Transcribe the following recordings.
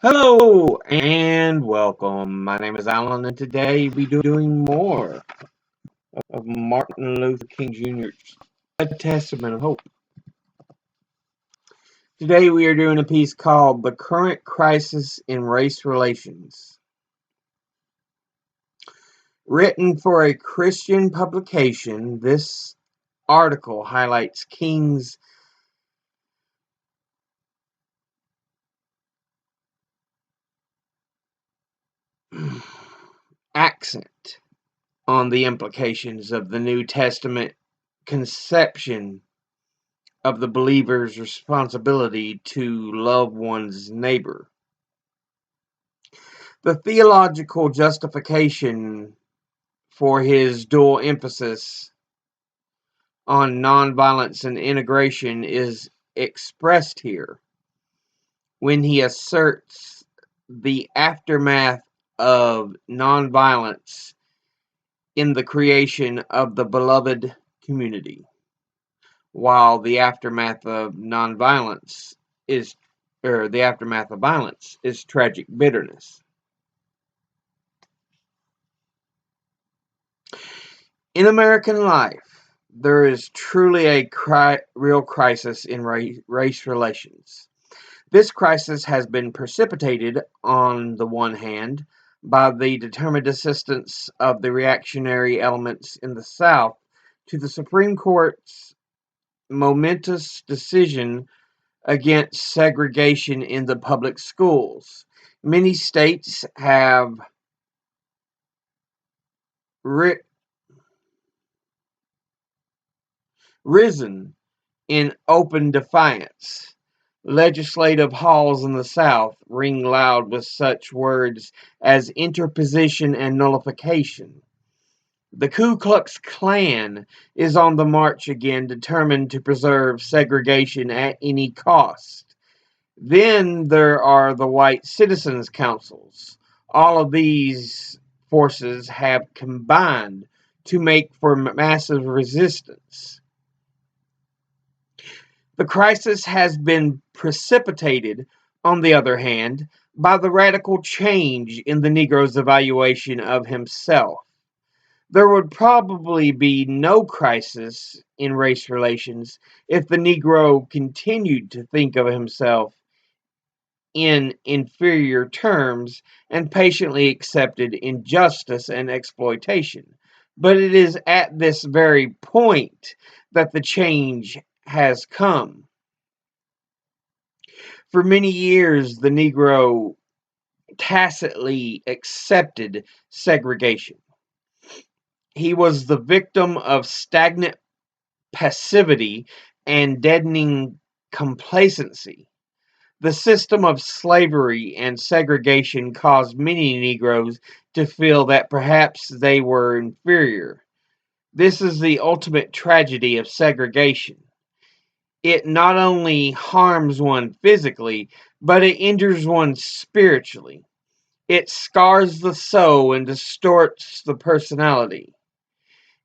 Hello and welcome. My name is Alan, and today we're doing more of Martin Luther King Jr.'s A Testament of Hope. Today we are doing a piece called The Current Crisis in Race Relations. Written for a Christian publication, this article highlights King's accent on the implications of the New Testament conception of the believer's responsibility to love one's neighbor. The theological justification for his dual emphasis on nonviolence and integration is expressed here when he asserts the aftermath of nonviolence in the creation of the beloved community, while the aftermath of violence is tragic bitterness. In American life, there is truly a real crisis in race relations. This crisis has been precipitated, on the one hand, by the determined assistance of the reactionary elements in the South to the Supreme Court's momentous decision against segregation in the public schools. Many states have risen in open defiance. Legislative halls in the South ring loud with such words as interposition and nullification. The Ku Klux Klan is on the march again, determined to preserve segregation at any cost. Then there are the white citizens' councils. All of these forces have combined to make for massive resistance. The crisis has been precipitated, on the other hand, by the radical change in the Negro's evaluation of himself. There would probably be no crisis in race relations if the Negro continued to think of himself in inferior terms and patiently accepted injustice and exploitation. But it is at this very point that the change has come. For many years, the Negro tacitly accepted segregation. He was the victim of stagnant passivity and deadening complacency. The system of slavery and segregation caused many Negroes to feel that perhaps they were inferior. This is the ultimate tragedy of segregation. It not only harms one physically, but it injures one spiritually. It scars the soul and distorts the personality.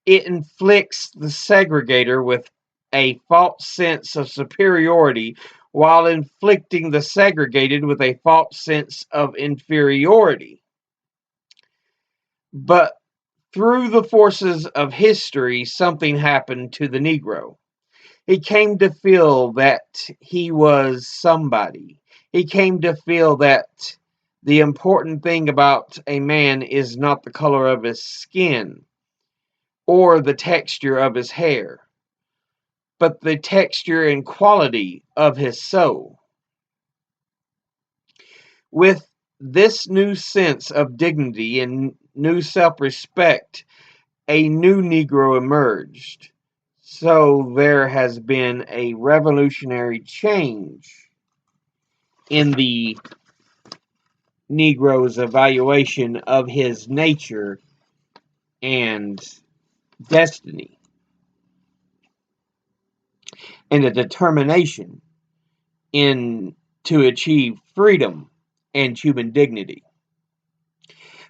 It inflicts the segregator with a false sense of superiority while inflicting the segregated with a false sense of inferiority. But through the forces of history, something happened to the Negro. He came to feel that he was somebody. He came to feel that the important thing about a man is not the color of his skin or the texture of his hair, but the texture and quality of his soul. With this new sense of dignity and new self-respect, a new Negro emerged. So there has been a revolutionary change in the Negro's evaluation of his nature and destiny, and a determination to achieve freedom and human dignity.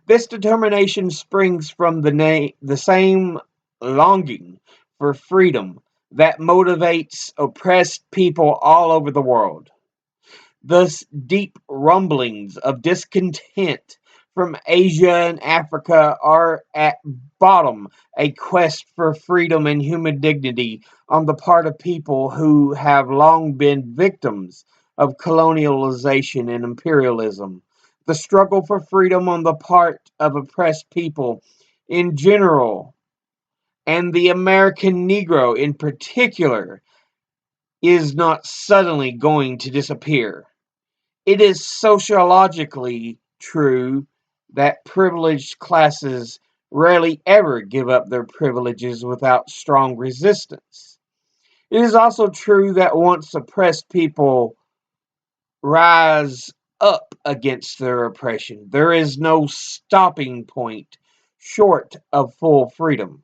This determination springs from the same longing for freedom that motivates oppressed people all over the world. Thus, deep rumblings of discontent from Asia and Africa are at bottom a quest for freedom and human dignity on the part of people who have long been victims of colonialization and imperialism. The struggle for freedom on the part of oppressed people in general, and the American Negro in particular, is not suddenly going to disappear. It is sociologically true that privileged classes rarely ever give up their privileges without strong resistance. It is also true that once oppressed people rise up against their oppression, there is no stopping point short of full freedom.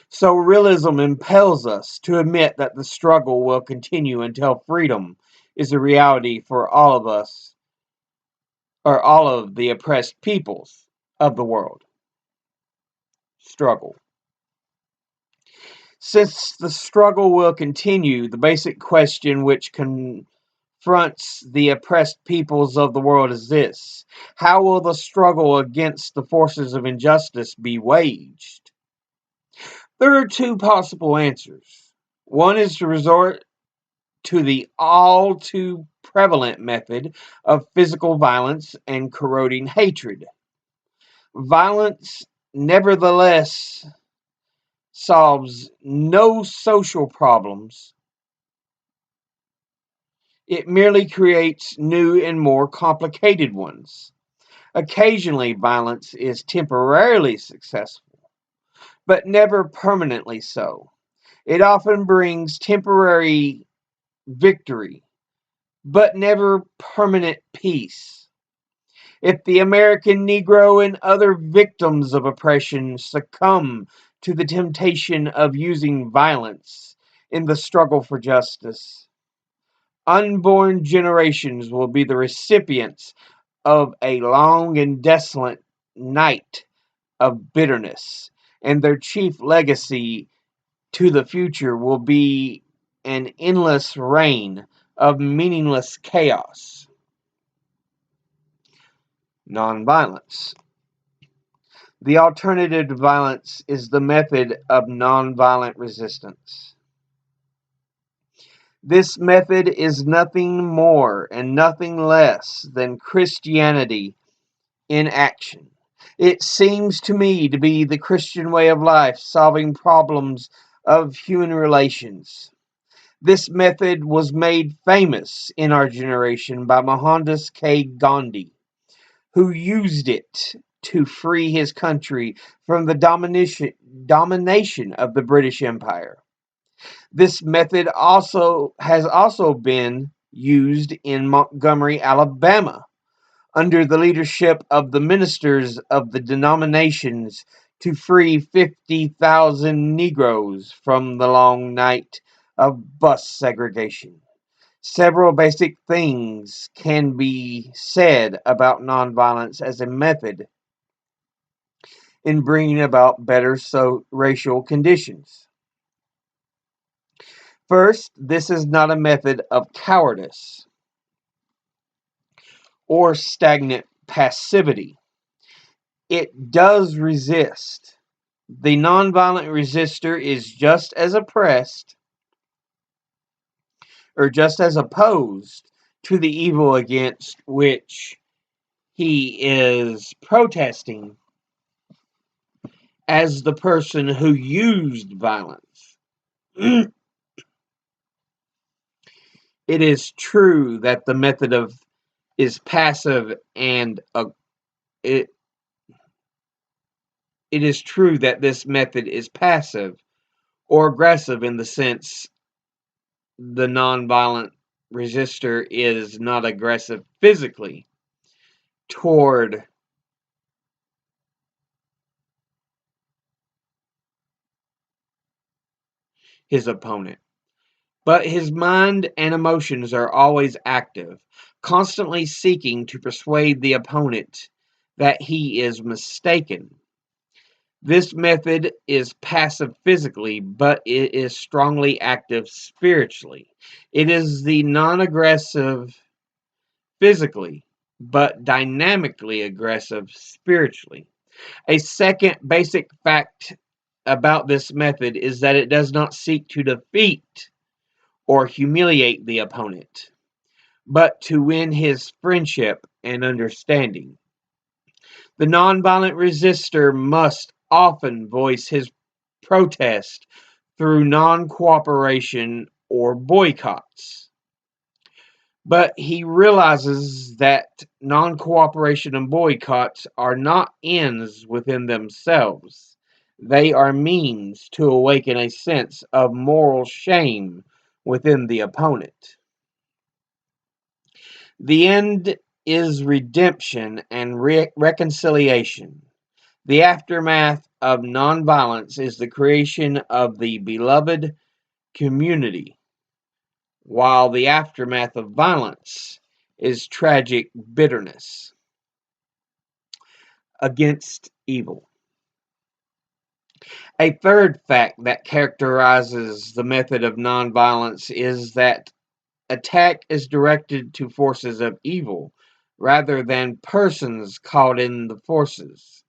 So realism impels us to admit that the struggle will continue until freedom is a reality for all of us, or all of the oppressed peoples of the world. Struggle. Since the struggle will continue, the basic question which confronts the oppressed peoples of the world is this: how will the struggle against the forces of injustice be waged? There are two possible answers. One is to resort to the all too prevalent method of physical violence and corroding hatred. Violence, nevertheless, solves no social problems. It merely creates new and more complicated ones. Occasionally, violence is temporarily successful, but never permanently so. It often brings temporary victory, but never permanent peace. If the American Negro and other victims of oppression succumb to the temptation of using violence in the struggle for justice, unborn generations will be the recipients of a long and desolate night of bitterness, and their chief legacy to the future will be an endless reign of meaningless chaos. Nonviolence. The alternative to violence is the method of nonviolent resistance. This method is nothing more and nothing less than Christianity in action. It seems to me to be the Christian way of life, solving problems of human relations. This method was made famous in our generation by Mohandas K. Gandhi, who used it to free his country from the domination of the British Empire. This method has also been used in Montgomery, Alabama, under the leadership of the ministers of the denominations, to free 50,000 Negroes from the long night of bus segregation. Several basic things can be said about nonviolence as a method in bringing about better racial conditions. First, this is not a method of cowardice or stagnant passivity. It does resist. The nonviolent resistor is just as oppressed, or just as opposed to the evil against which he is protesting, as the person who used violence. It is true that the method is passive and it is true that this method is passive or aggressive in the sense the nonviolent resistor is not aggressive physically toward his opponent. But his mind and emotions are always active, constantly seeking to persuade the opponent that he is mistaken. This method is passive physically, but it is strongly active spiritually. It is the non-aggressive physically, but dynamically aggressive spiritually. A second basic fact about this method is that it does not seek to defeat or humiliate the opponent, but to win his friendship and understanding. The nonviolent resistor must often voice his protest through non-cooperation or boycotts. But he realizes that non-cooperation and boycotts are not ends within themselves. They are means to awaken a sense of moral shame within the opponent. The end is redemption and reconciliation. The aftermath of nonviolence is the creation of the beloved community, while the aftermath of violence is tragic bitterness against evil. A third fact that characterizes the method of nonviolence is that attack is directed to forces of evil rather than persons caught in the forces.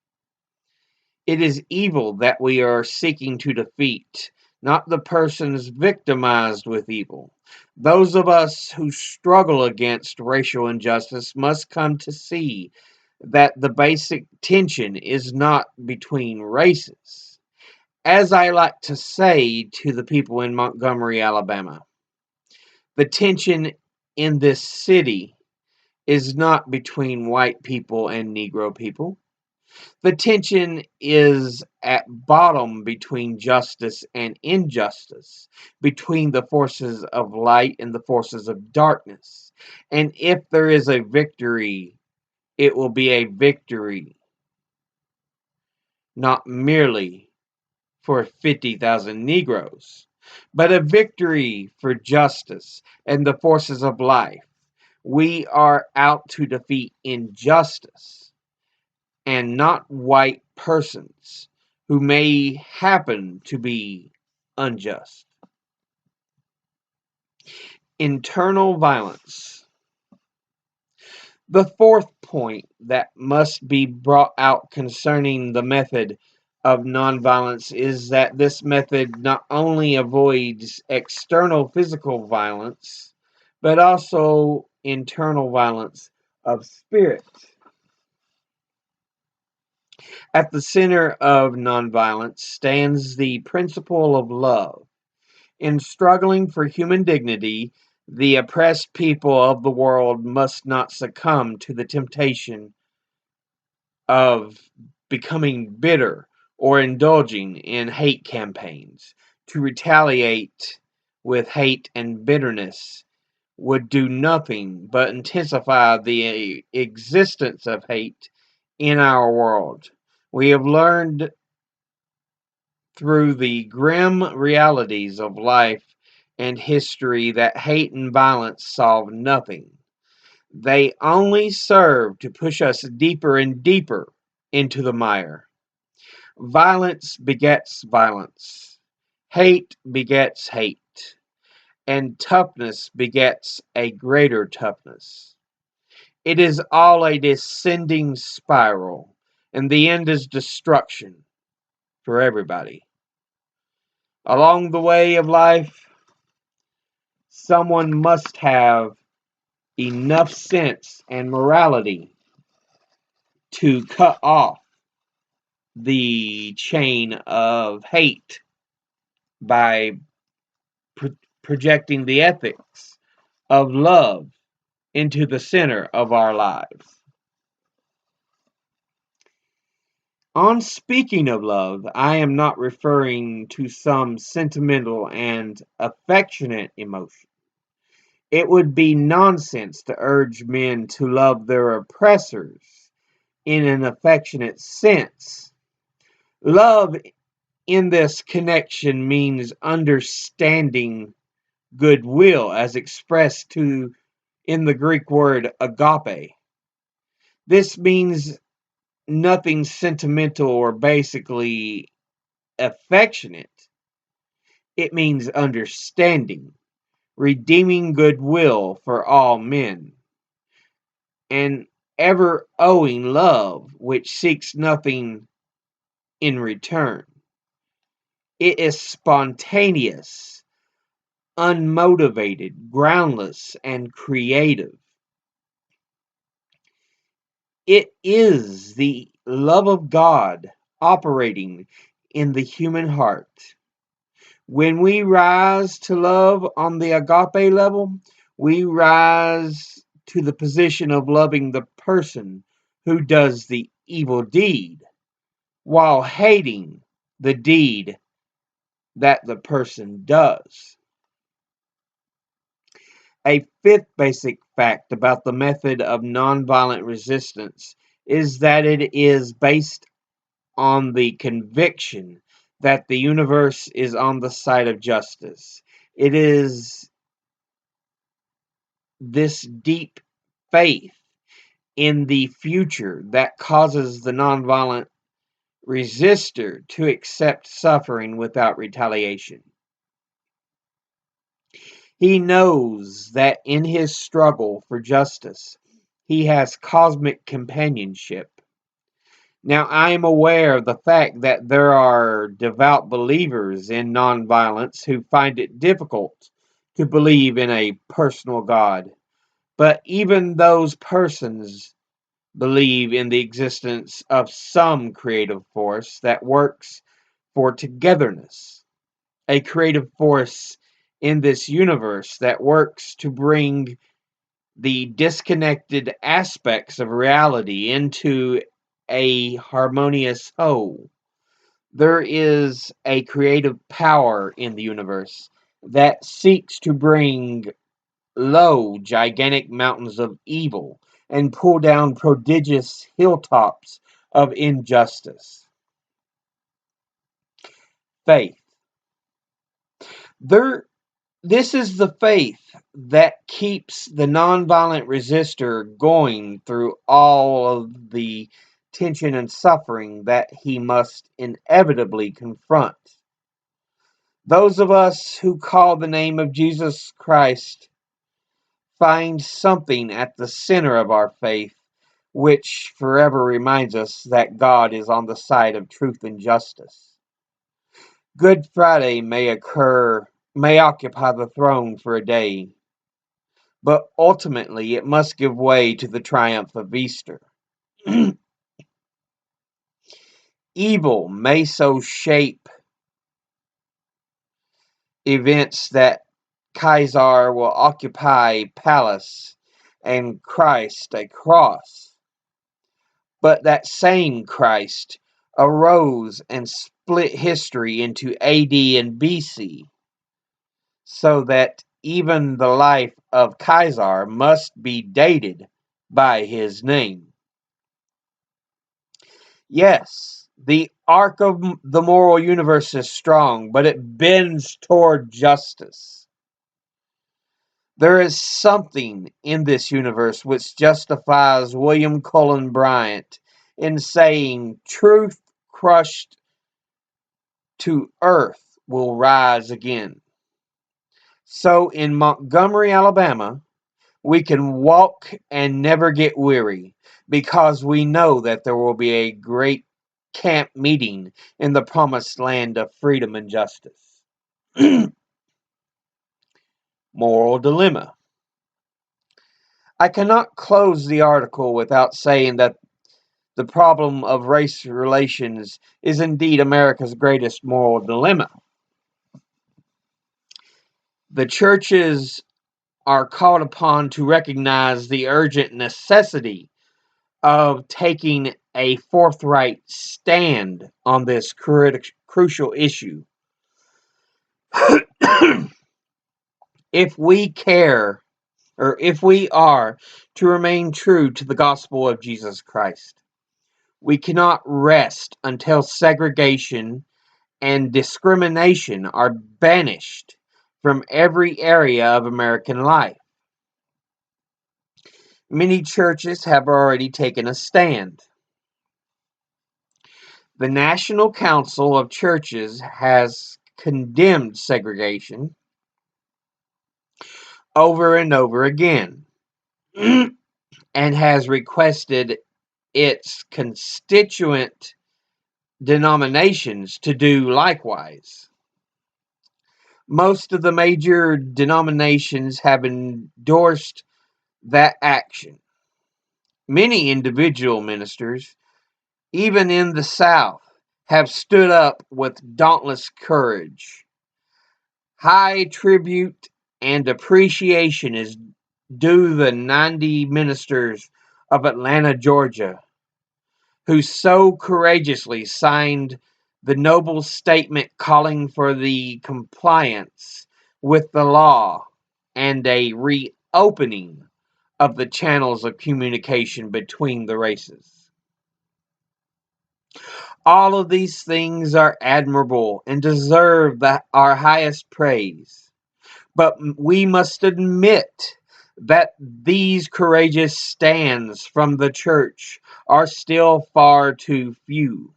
It is evil that we are seeking to defeat, not the persons victimized with evil. Those of us who struggle against racial injustice must come to see that the basic tension is not between races. As I like to say to the people in Montgomery, Alabama, the tension in this city is not between white people and Negro people. The tension is at bottom between justice and injustice, between the forces of light and the forces of darkness. And if there is a victory, it will be a victory not merely for 50,000 Negroes, but a victory for justice and the forces of life. We are out to defeat injustice and not white persons who may happen to be unjust. Internal violence. The fourth point that must be brought out concerning the method of nonviolence is that this method not only avoids external physical violence, but also internal violence of spirit. At the center of nonviolence stands the principle of love. In struggling for human dignity, the oppressed people of the world must not succumb to the temptation of becoming bitter or indulging in hate campaigns. To retaliate with hate and bitterness would do nothing but intensify the existence of hate in our world. We have learned through the grim realities of life and history that hate and violence solve nothing. They only serve to push us deeper and deeper into the mire. Violence begets violence. Hate begets hate. And toughness begets a greater toughness. It is all a descending spiral, and the end is destruction for everybody. Along the way of life, someone must have enough sense and morality to cut off the chain of hate by projecting the ethics of love into the center of our lives. On speaking of love, I am not referring to some sentimental and affectionate emotion. It would be nonsense to urge men to love their oppressors in an affectionate sense. Love in this connection means understanding goodwill as expressed in the Greek word agape. This means nothing sentimental or basically affectionate. It means understanding, redeeming goodwill for all men, and ever owing love which seeks nothing in return. It is spontaneous, unmotivated, groundless, and creative. It is the love of God operating in the human heart. When we rise to love on the agape level, we rise to the position of loving the person who does the evil deed while hating the deed that the person does. A fifth basic fact about the method of nonviolent resistance is that it is based on the conviction that the universe is on the side of justice. It is this deep faith in the future that causes the nonviolent resistor to accept suffering without retaliation. He knows that in his struggle for justice, he has cosmic companionship. Now, I am aware of the fact that there are devout believers in nonviolence who find it difficult to believe in a personal God. But even those persons believe in the existence of some creative force that works for togetherness, a creative force in this universe that works to bring the disconnected aspects of reality into a harmonious whole. There is a creative power in the universe that seeks to bring low gigantic mountains of evil and pull down prodigious hilltops of injustice. Faith. There This is the faith that keeps the nonviolent resistor going through all of the tension and suffering that he must inevitably confront. Those of us who call the name of Jesus Christ find something at the center of our faith which forever reminds us that God is on the side of truth and justice. Good Friday may occupy the throne for a day, but ultimately it must give way to the triumph of Easter. Evil may so shape events that Caesar will occupy a palace and Christ a cross, but that same Christ arose and split history into AD and BC, so that even the life of Caesar must be dated by his name. Yes, the arc of the moral universe is strong, but it bends toward justice. There is something in this universe which justifies William Cullen Bryant in saying, "Truth crushed to earth will rise again." So in Montgomery, Alabama, we can walk and never get weary because we know that there will be a great camp meeting in the promised land of freedom and justice. Moral dilemma. I cannot close the article without saying that the problem of race relations is indeed America's greatest moral dilemma. The churches are called upon to recognize the urgent necessity of taking a forthright stand on this crucial issue. If we care, or if we are to remain true to the gospel of Jesus Christ, we cannot rest until segregation and discrimination are banished from every area of American life. Many churches have already taken a stand. The National Council of Churches has condemned segregation over and over again and has requested its constituent denominations to do likewise. Most of the major denominations have endorsed that action. Many individual ministers, even in the South, have stood up with dauntless courage. High tribute and appreciation is due the 90 ministers of Atlanta, Georgia, who so courageously signed the noble statement calling for the compliance with the law and a reopening of the channels of communication between the races. All of these things are admirable and deserve our highest praise. But we must admit that these courageous stands from the church are still far too few.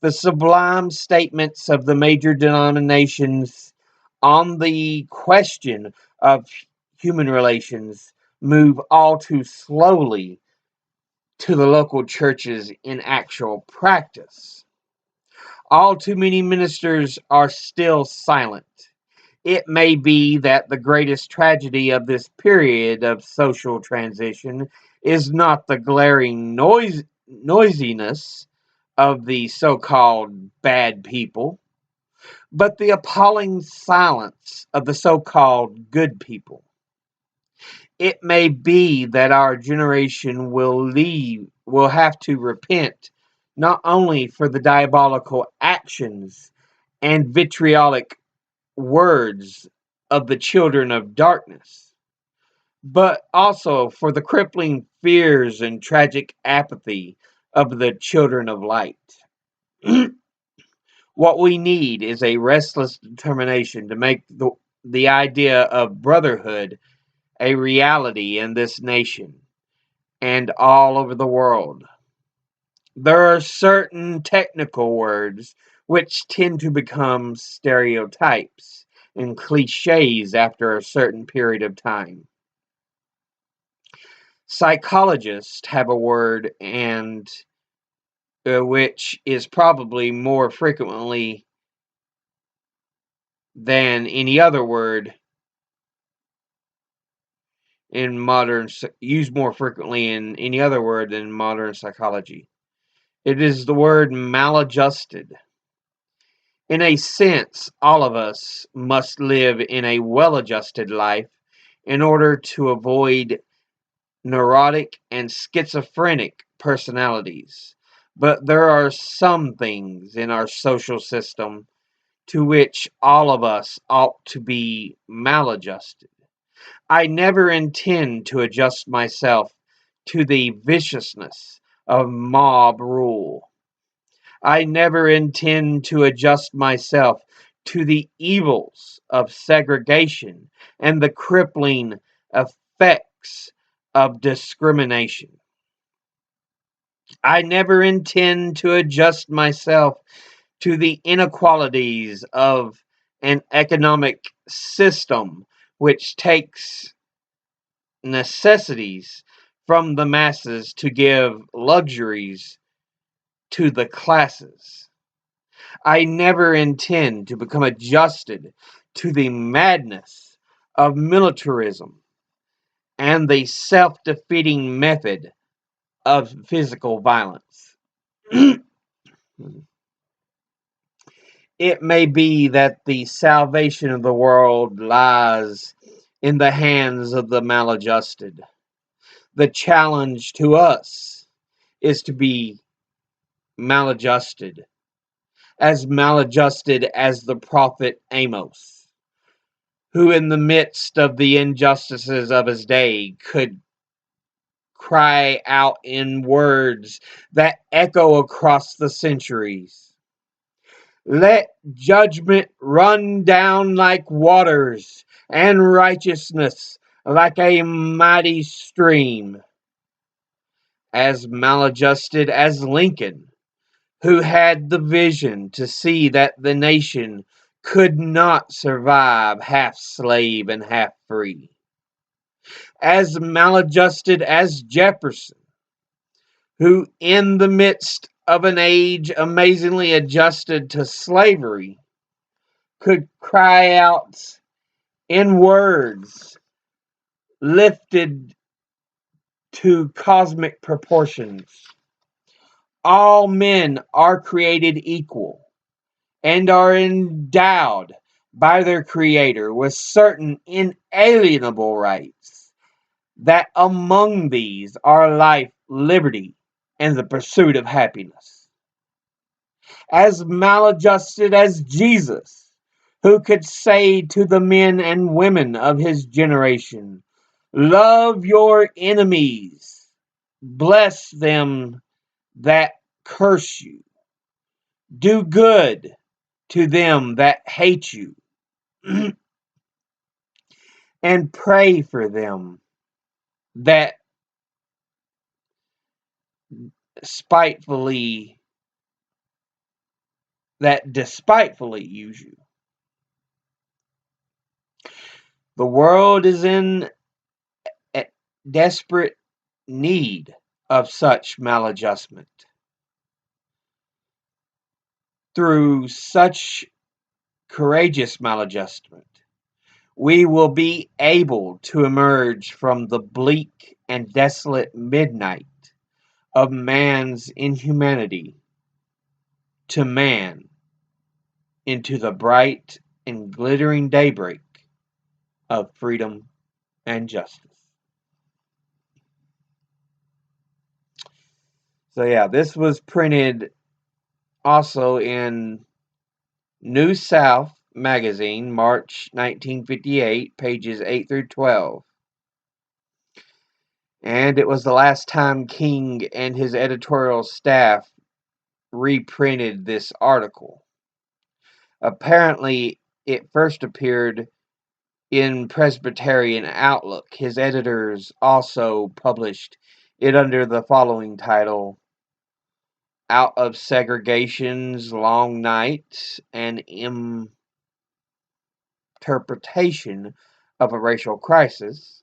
The sublime statements of the major denominations on the question of human relations move all too slowly to the local churches in actual practice. All too many ministers are still silent. It may be that the greatest tragedy of this period of social transition is not the glaring noisiness of the so-called bad people, but the appalling silence of the so-called good people. It may be that our generation will have to repent not only for the diabolical actions and vitriolic words of the children of darkness, but also for the crippling fears and tragic apathy of the children of light. What we need is a restless determination to make the idea of brotherhood a reality in this nation and all over the world. There are certain technical words which tend to become stereotypes and cliches after a certain period of time. Psychologists have a word and which is probably more frequently than any other word in used more frequently in any other word than modern psychology. It is the word maladjusted. In a sense, all of us must live in a well-adjusted life in order to avoid neurotic and schizophrenic personalities. But there are some things in our social system to which all of us ought to be maladjusted. I never intend to adjust myself to the viciousness of mob rule. I never intend to adjust myself to the evils of segregation and the crippling effects of discrimination. I never intend to adjust myself to the inequalities of an economic system which takes necessities from the masses to give luxuries to the classes. I never intend to become adjusted to the madness of militarism and the self-defeating method of physical violence. It may be that the salvation of the world lies in the hands of the maladjusted. The challenge to us is to be maladjusted as the prophet Amos, who in the midst of the injustices of his day could cry out in words that echo across the centuries. Let judgment run down like waters, and righteousness like a mighty stream. As maladjusted as Lincoln, who had the vision to see that the nation could not survive half slave and half free. As maladjusted as Jefferson, who in the midst of an age amazingly adjusted to slavery could cry out in words lifted to cosmic proportions. All men are created equal and are endowed by their Creator with certain inalienable rights, that among these are life, liberty, and the pursuit of happiness. As maladjusted as Jesus, who could say to the men and women of his generation, "Love your enemies, bless them that curse you, do good to them that hate you, and pray for them that spitefully despitefully use you." The world is in a desperate need of such maladjustment. Through such courageous maladjustment, we will be able to emerge from the bleak and desolate midnight of man's inhumanity to man into the bright and glittering daybreak of freedom and justice. So yeah, this was printed also in New South magazine, March 1958, pages 8 through 12. And it was the last time King and his editorial staff reprinted this article. Apparently, it first appeared in Presbyterian Outlook. His editors also published it under the following title: Out of Segregation's Long Night, an Interpretation of a Racial Crisis.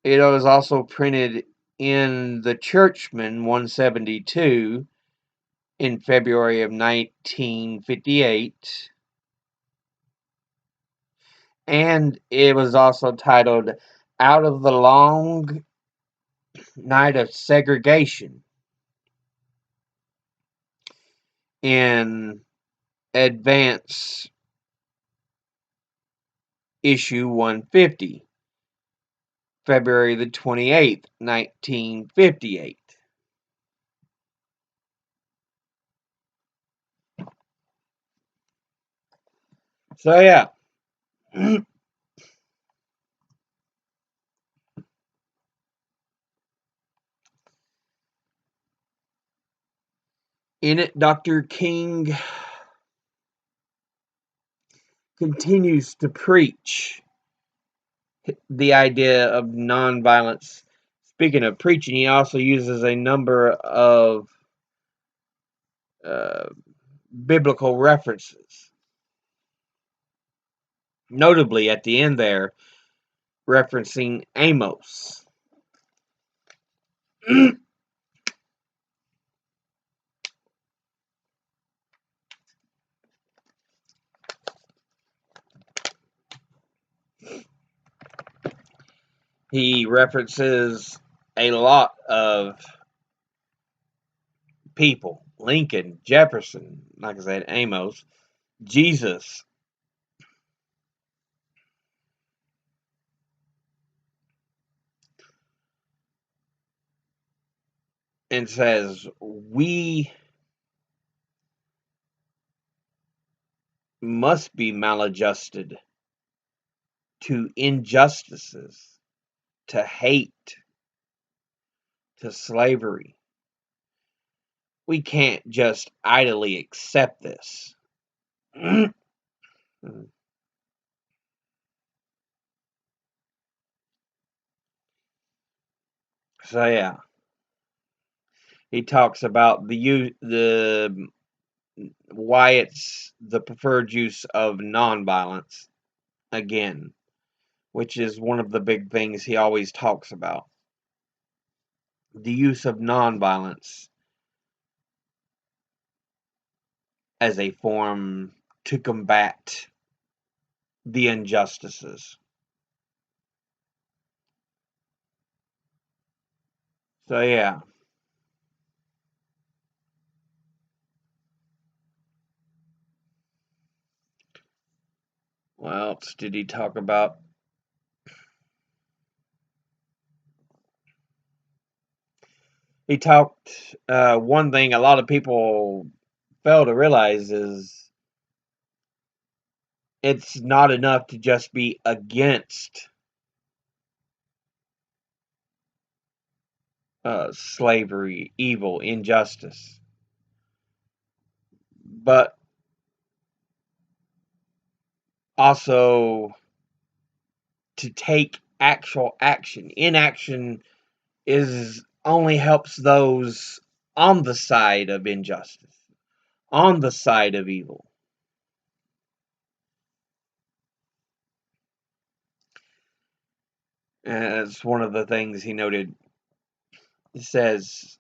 It was also printed in The Churchman 172 in February of 1958. And it was also titled Out of the Long Night of Segregation in Advance issue 150, February the 28th, 1958. So yeah. In it, Dr. King continues to preach the idea of nonviolence. Speaking of preaching, he also uses a number of biblical references. Notably, at the end there, referencing Amos. He references a lot of people: Lincoln, Jefferson, like I said, Amos, Jesus. And says, we must be maladjusted to injustices, to hate, to slavery. We can't just idly accept this. So yeah. He talks about why it's the preferred use of nonviolence again, which is one of the big things he always talks about. The use of nonviolence as a form to combat the injustices. So yeah. What else did he talk about? He talked, one thing a lot of people fail to realize is it's not enough to just be against slavery, evil, injustice, but also to take actual action. Inaction is only helps those on the side of injustice, on the side of evil. And it's one of the things he noted. He says,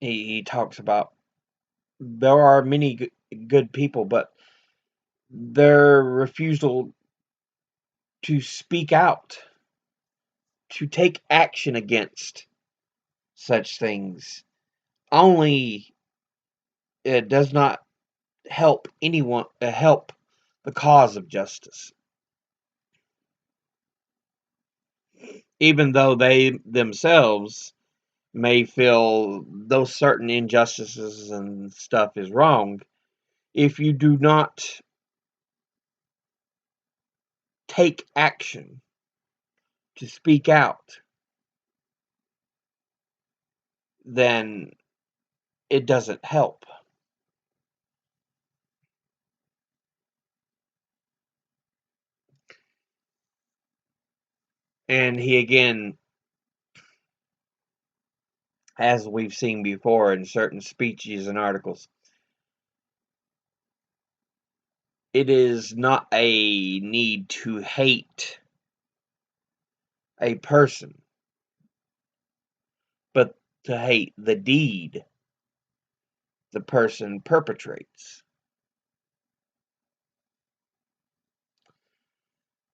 he talks about there are many good people, but their refusal to speak out, to take action against such things, only it does not help anyone, help the cause of justice. Even though they themselves may feel those certain injustices and stuff is wrong, if you do not take action to speak out, then it doesn't help. And he again, as we've seen before in certain speeches and articles, it is not a need to hate a person, but to hate the deed the person perpetrates.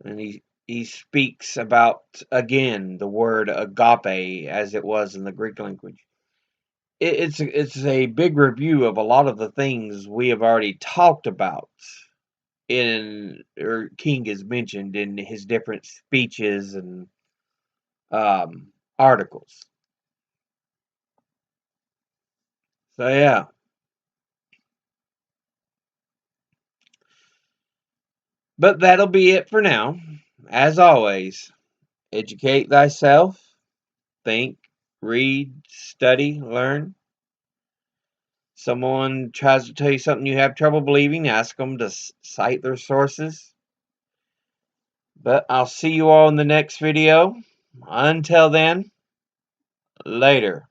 And he speaks about, again, the word agape as it was in the Greek language. It's a big review of a lot of the things we have already talked about or King has mentioned in his different speeches and articles. So yeah. But that'll be it for now. As always, educate thyself, think, read, study, learn. Someone tries to tell you something you have trouble believing, ask them to cite their sources. But I'll see you all in the next video. Until then, later.